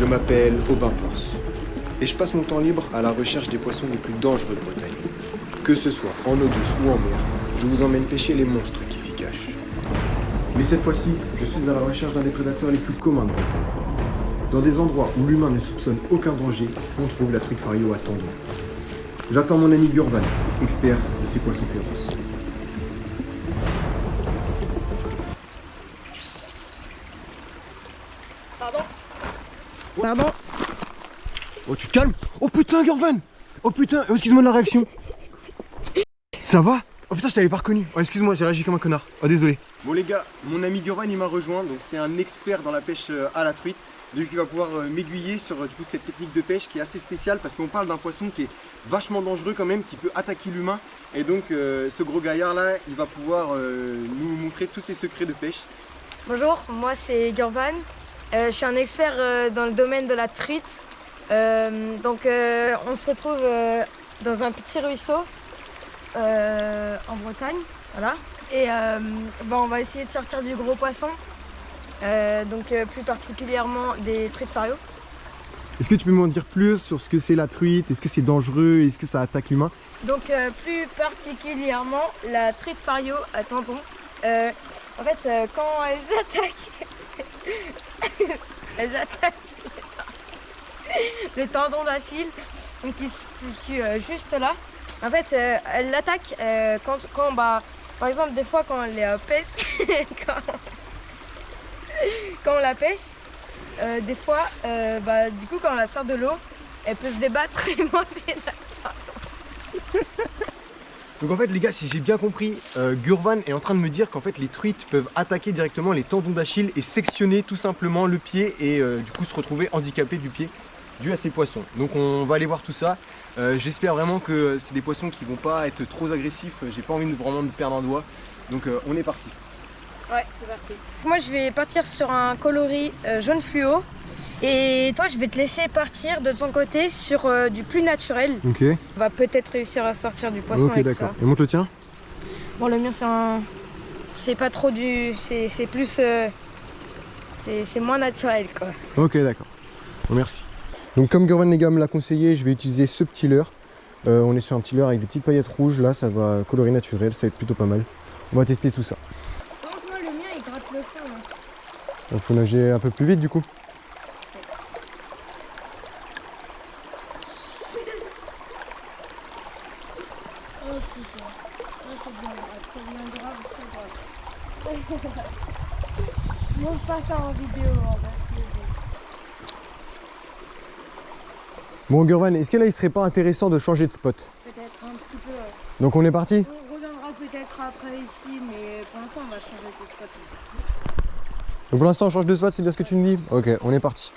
Je m'appelle Aubin Porce et je passe mon temps libre à la recherche des poissons les plus dangereux de Bretagne. Que ce soit en eau douce ou en mer, je vous emmène pêcher les monstres qui s'y cachent. Mais cette fois-ci, je suis à la recherche d'un des prédateurs les plus communs de Bretagne. Dans des endroits où l'humain ne soupçonne aucun danger, on trouve la truite fario à tendon. J'attends mon ami Gurvan, expert de ces poissons féroces. Pardon? Oh, tu te calmes? Oh putain, Gurvan! Oh putain, excuse-moi de la réaction. Ça va? Oh putain, je t'avais pas reconnu. Oh, excuse-moi, j'ai réagi comme un connard. Oh, désolé. Bon, les gars, mon ami Gurvan, il m'a rejoint. Donc, c'est un expert dans la pêche à la truite. Donc, il va pouvoir m'aiguiller sur du coup, cette technique de pêche qui est assez spéciale parce qu'on parle d'un poisson qui est vachement dangereux quand même, qui peut attaquer l'humain. Et donc, ce gros gaillard là, il va pouvoir nous montrer tous ses secrets de pêche. Bonjour, moi c'est Gurvan. Je suis un expert dans le domaine de la truite. On se retrouve dans un petit ruisseau en Bretagne, voilà. Et on va essayer de sortir du gros poisson, plus particulièrement des truites fario. Est-ce que tu peux m'en dire plus sur ce que c'est la truite? Est-ce que c'est dangereux? Est-ce que ça attaque l'humain? Donc plus particulièrement la truite fario à tampon. Quand elles attaquent, elles attaquent le tendon d'Achille, donc qui se situe juste là. En fait, elles l'attaquent par exemple des fois quand on les pêche, quand on la pêche, des fois, du coup quand on la sort de l'eau, elle peut se débattre et manger la tendon. Donc en fait les gars, si j'ai bien compris, Gurvan est en train de me dire qu'en fait les truites peuvent attaquer directement les tendons d'Achille et sectionner tout simplement le pied et du coup se retrouver handicapé du pied dû à ces poissons. Donc on va aller voir tout ça. J'espère vraiment que c'est des poissons qui vont pas être trop agressifs. J'ai pas envie de vraiment me perdre un doigt. Donc on est parti. Ouais, c'est parti. Moi je vais partir sur un coloris jaune fluo. Et toi, je vais te laisser partir de ton côté sur du plus naturel. Ok. On va peut-être réussir à sortir du poisson avec ça. Et monte le tien? Bon, le mien, c'est pas trop du... C'est plus... C'est moins naturel, quoi. Ok, d'accord. Bon, merci. Donc comme Gurvan les gars me l'a conseillé, je vais utiliser ce petit leurre. On est sur un petit leurre avec des petites paillettes rouges. Là, ça va colorer naturel, ça va être plutôt pas mal. On va tester tout ça. Donc moi, le mien, il gratte le fond. Il faut nager un peu plus vite du coup. Oh putain, c'est bien grave, très grave. Je montre pas ça en vidéo, parce que... Bon Gurvan, est-ce que là il serait pas intéressant de changer de spot? Peut-être un petit peu. Donc on est parti? On reviendra peut-être après ici, mais pour l'instant on va changer de spot. Donc pour l'instant on change de spot, c'est bien ce que tu me dis? Ok, on est parti.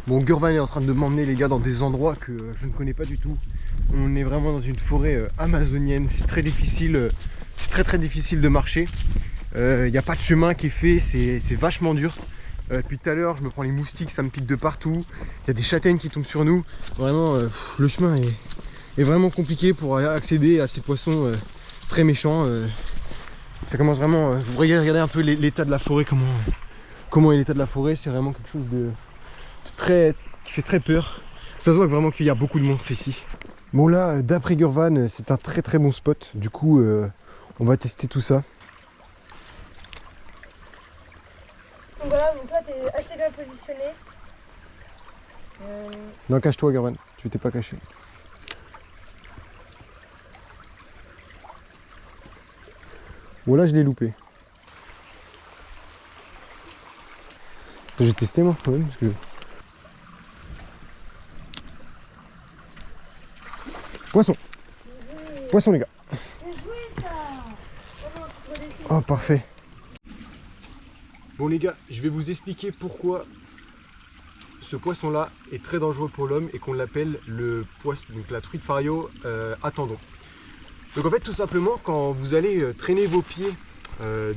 Bon, Gurvan est en train de m'emmener les gars dans des endroits que je ne connais pas du tout. On est vraiment dans une forêt amazonienne, c'est très difficile, c'est très difficile de marcher. Il n'y a pas de chemin qui est fait, c'est vachement dur. Depuis tout à l'heure, je me prends les moustiques, ça me pique de partout. Il y a des châtaignes qui tombent sur nous. Vraiment, le chemin est vraiment compliqué pour aller accéder à ces poissons très méchants. Ça commence vraiment, vous regardez un peu l'état de la forêt, comment est l'état de la forêt, c'est vraiment quelque chose de qui fait très peur. Ça se voit vraiment qu'il y a beaucoup de monstres ici. Bon là, d'après Gurvan, c'est un très bon spot. Du coup, on va tester tout ça. Donc voilà, donc là t'es assez bien positionné. Non, cache-toi Gurvan, tu t'es pas caché. Bon là, je l'ai loupé. J'ai testé moi quand même parce que... Poisson. Poisson les gars. Oh parfait. Bon les gars, je vais vous expliquer pourquoi ce poisson là est très dangereux pour l'homme et qu'on l'appelle le poisson, donc la truite fario à tendon. Donc en fait tout simplement quand vous allez traîner vos pieds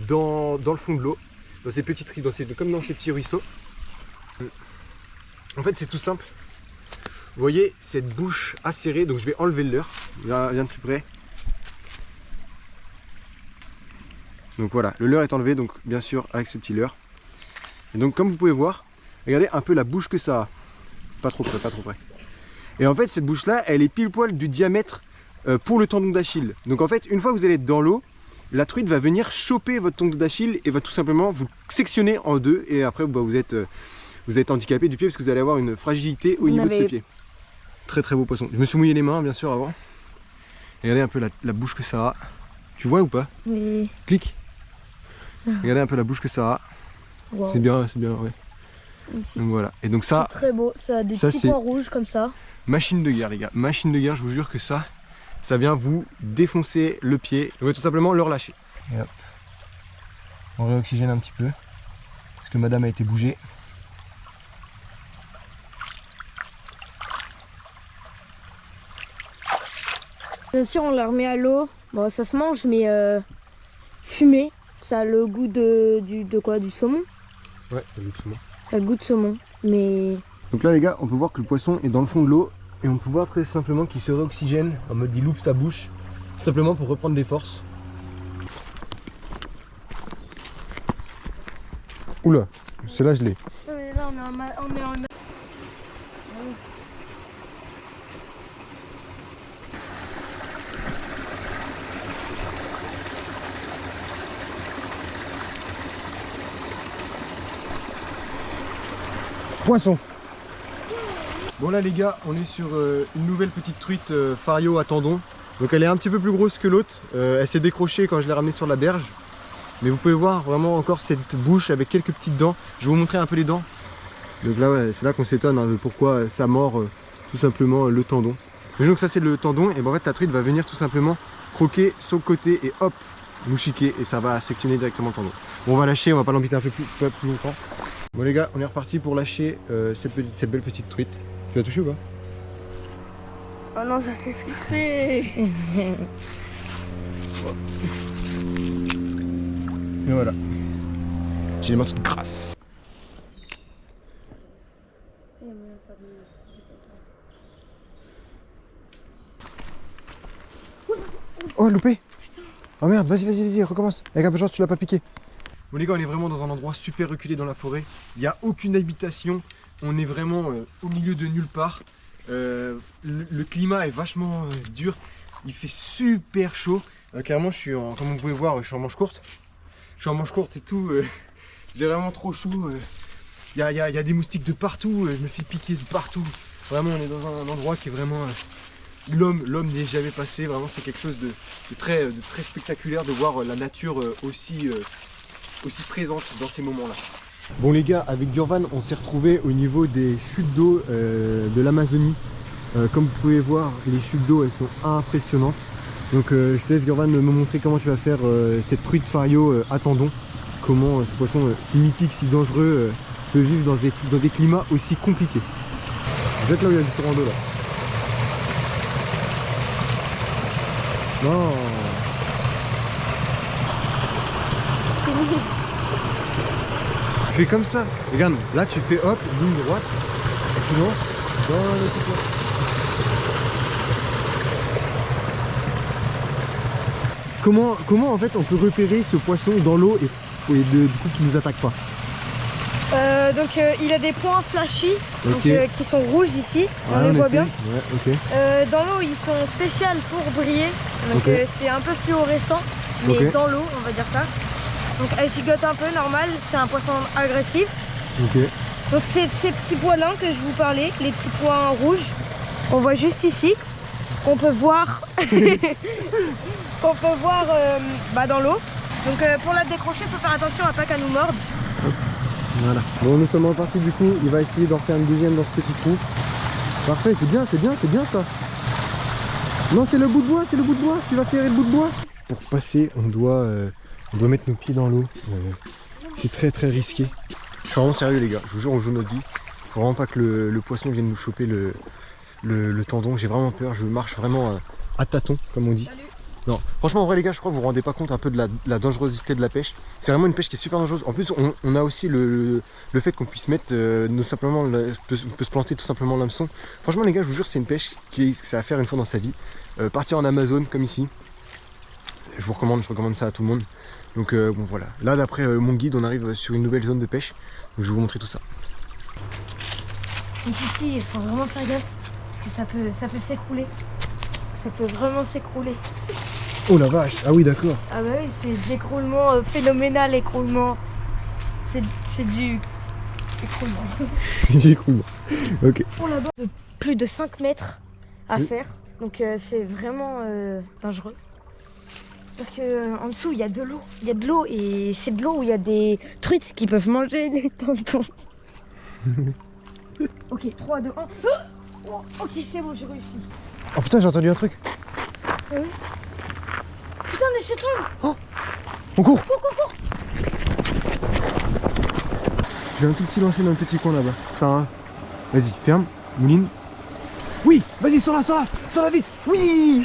dans le fond de l'eau, dans ces petites comme dans ces petits ruisseaux, en fait c'est tout simple. Vous voyez cette bouche acérée, donc je vais enlever le leurre, viens de plus près. Donc voilà, le leurre est enlevé, donc bien sûr avec ce petit leurre. Et donc comme vous pouvez voir, regardez un peu la bouche que ça a. pas trop près, pas trop près. Et en fait cette bouche là elle est pile poil du diamètre pour le tendon d'Achille. Donc en fait une fois que vous allez être dans l'eau, la truite va venir choper votre tendon d'Achille et va tout simplement vous sectionner en deux et après bah, vous êtes handicapé du pied parce que vous allez avoir une fragilité au niveau de ce pied. Très très beau poisson. Je me suis mouillé les mains bien sûr avant. Et regardez un peu la bouche que ça a. Tu vois ou pas? Oui. Clique. Regardez un peu la bouche que ça a. Wow. C'est bien, ouais. Donc voilà. Et donc ça. C'est très beau, ça a des petits points rouges comme ça. Machine de guerre les gars. Machine de guerre, je vous jure que ça vient vous défoncer le pied. Vous pouvez tout simplement le relâcher. Et hop. On réoxygène un petit peu. Parce que madame a été bougée. Bien sûr, on la remet à l'eau. Bon, ça se mange, mais fumé. Ça a le goût de quoi? Du saumon? Ouais, ça a le goût de saumon. Ça a le goût de saumon, mais... Donc là, les gars, on peut voir que le poisson est dans le fond de l'eau. Et on peut voir très simplement qu'il se réoxygène. En mode, il ouvre sa bouche. Tout simplement pour reprendre des forces. Oula, celle-là, je l'ai. Ouais, là, on est en... Poisson. Bon là les gars, on est sur une nouvelle petite truite Fario à tendon. Donc elle est un petit peu plus grosse que l'autre. Elle s'est décrochée quand je l'ai ramenée sur la berge. Mais vous pouvez voir vraiment encore cette bouche avec quelques petites dents. Je vais vous montrer un peu les dents. Donc là ouais, c'est là qu'on s'étonne de pourquoi ça mord tout simplement le tendon. Donc ça c'est le tendon et ben, en fait la truite va venir tout simplement croquer sur le côté et hop, mouchiquer et ça va sectionner directement le tendon. Bon, on va lâcher, on va pas l'embêter un peu plus longtemps. Bon les gars, on est reparti pour lâcher cette belle petite truite. Tu l'as touché ou pas? Oh non, ça fait flipper. Et voilà. J'ai les mains toutes grasses. Oh loupé. Oh merde, vas-y, recommence. Avec un peu de chance, tu l'as pas piqué. Bon les gars, on est vraiment dans un endroit super reculé dans la forêt. Il n'y a aucune habitation. On est vraiment au milieu de nulle part. Le climat est vachement dur. Il fait super chaud. Carrément, comme vous pouvez voir, je suis en manche courte. Je suis en manche courte et tout. J'ai vraiment trop chaud. Il y a des moustiques de partout. Je me fais piquer de partout. Vraiment, on est dans un endroit qui est vraiment... L'homme n'est jamais passé. Vraiment, c'est quelque chose de très spectaculaire de voir la nature aussi présente dans ces moments-là. Bon les gars, avec Gurvan, on s'est retrouvé au niveau des chutes d'eau de l'Amazonie. Comme vous pouvez voir, les chutes d'eau, elles sont impressionnantes. Donc je te laisse Gurvan me montrer comment tu vas faire cette truite Fario à tendon. Comment ce poisson si mythique, si dangereux peut vivre dans des climats aussi compliqués. Vous êtes là où il y a du courant d'eau là. Non. Tu fais comme ça. Regarde, là tu fais hop, ligne droite, et tu lances dans le petit poisson. Comment en fait on peut repérer ce poisson dans l'eau et du coup qui nous attaque pas? Donc il a des points flashy, okay. Donc, qui sont rouges ici, on les voit bien. Ouais, okay. Dans l'eau ils sont spéciales pour briller, donc okay. C'est un peu fluorescent, mais okay. Dans l'eau on va dire ça. Donc elle gigote un peu, normal, c'est un poisson agressif. Okay. Donc ces petits poils-là que je vous parlais, les petits points rouges, on voit juste ici, qu'on peut voir, dans l'eau. Donc pour la décrocher, il faut faire attention à pas qu'elle nous morde. Voilà. Bon, nous sommes repartis du coup, il va essayer d'en faire une deuxième dans ce petit trou. Parfait, c'est bien ça. Non, c'est le bout de bois, tu vas faire le bout de bois. Pour passer, on doit mettre nos pieds dans l'eau. C'est très risqué. Je suis vraiment sérieux les gars, je vous jure on joue notre vie. Faut vraiment pas que le poisson vienne nous choper le tendon, j'ai vraiment peur, je marche vraiment à tâtons comme on dit. Salut. Non, franchement en vrai les gars, je crois que vous vous rendez pas compte un peu de la dangerosité de la pêche. C'est vraiment une pêche qui est super dangereuse. En plus on a aussi le fait qu'on puisse mettre peut se planter tout simplement l'hameçon. Franchement les gars, je vous jure c'est une pêche qui c'est à faire une fois dans sa vie. Partir en Amazone comme ici, je recommande ça à tout le monde. Donc bon voilà, là d'après mon guide on arrive sur une nouvelle zone de pêche. Donc je vais vous montrer tout ça. Donc ici, il faut vraiment faire gaffe parce que ça peut s'écrouler. Ça peut vraiment s'écrouler. Oh la vache, ah oui d'accord. Ah bah oui, c'est d'écroulement phénoménal, écroulement. C'est du écroulement. J'ai cru. Ok. Pour là-bas, plus de 5 mètres à Oui. faire. Donc c'est vraiment dangereux. Parce que en dessous, il y a de l'eau. Il y a de l'eau et c'est de l'eau où il y a des truites qui peuvent manger les tampons. Ok, 3, 2, 1. Oh, ok, c'est bon, j'ai réussi. Oh putain, j'ai entendu un truc. Putain, des shetlands. On court. Cours. Je vais un tout petit lancer dans le petit coin là-bas. Enfin, vas-y, ferme, mouline. Oui, vas-y, sors là vite. Oui.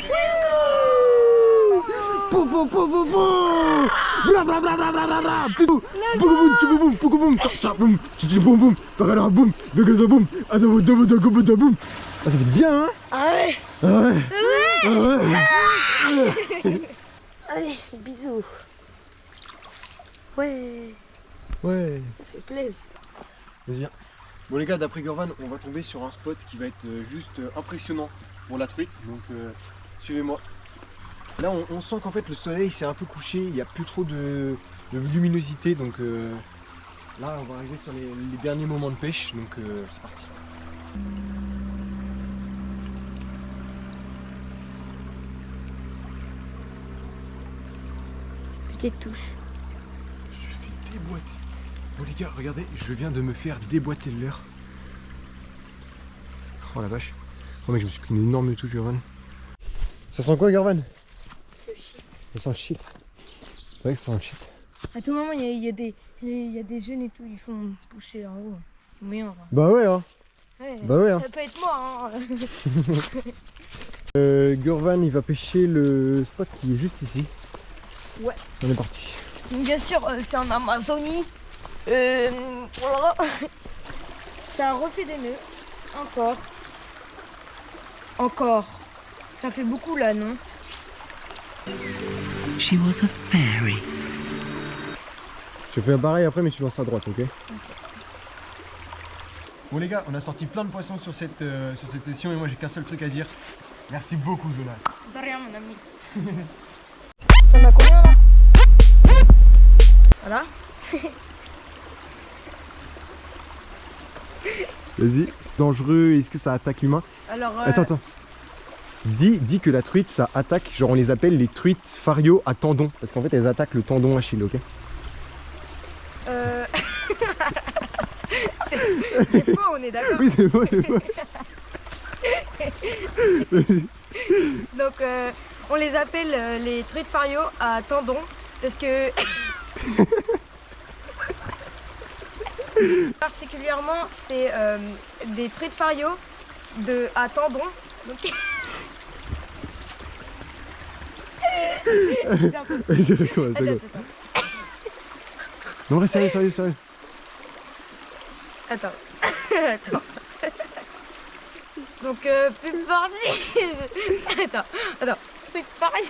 Pou pou pou pou pou. Bla bla bla bla bla bla bla. Boum boum boum boum boum boum boum bagala boum bagaza boum adabo dabo dabo boum. Ah ça fait bien hein. Ah ouais. Ah ouais. Allez, bisous. Ouais, Ouais. ça fait plaisir. Vas-y viens. Bon les gars, d'après Gurvan, on va tomber sur un spot qui va être juste impressionnant pour la truite. Donc suivez-moi. Là on sent qu'en fait le soleil s'est un peu couché, il n'y a plus trop de luminosité. Donc là on va arriver sur les derniers moments de pêche. Donc c'est parti. Petite touche. Je fais déboîter. Bon les gars, regardez, je viens de me faire déboîter de l'air. Oh la vache. Oh mec, je me suis pris une énorme touche, Gurvan. Ça sent quoi, Gurvan? Le shit. Ça sent le shit. C'est vrai que ça sent le shit. À tout moment, il y a des jeunes et tout, ils font pousser en haut. Moyen, enfin. Bah ouais, hein. Ouais, Bah ouais, hein. ça peut être moi, hein. Gurvan, il va pêcher le spot qui est juste ici. Ouais. On est parti. Bien sûr, c'est en Amazonie. Voilà. Ça refait des nœuds. Encore. Ça fait beaucoup là, non? She was a fairy. Je fais pareil après, mais tu lances à droite, ok? Bon les gars, on a sorti plein de poissons sur cette session et moi j'ai qu'un seul truc à dire. Merci beaucoup Jonas. De rien, mon ami. T'en as combien là? Voilà. Vas-y. Dangereux, est-ce que ça attaque l'humain? Alors. Attends. Dis que la truite ça attaque, genre on les appelle les truites fario à tendon. Parce qu'en fait elles attaquent le tendon Achille, ok? C'est faux, on est d'accord. Oui c'est faux. Donc on les appelle les truites fario à tendon parce que particulièrement c'est des truites fario à tendon. Donc... Attends. Non vrai sérieux. Attends. Donc plus parti. Attends. Truite fario.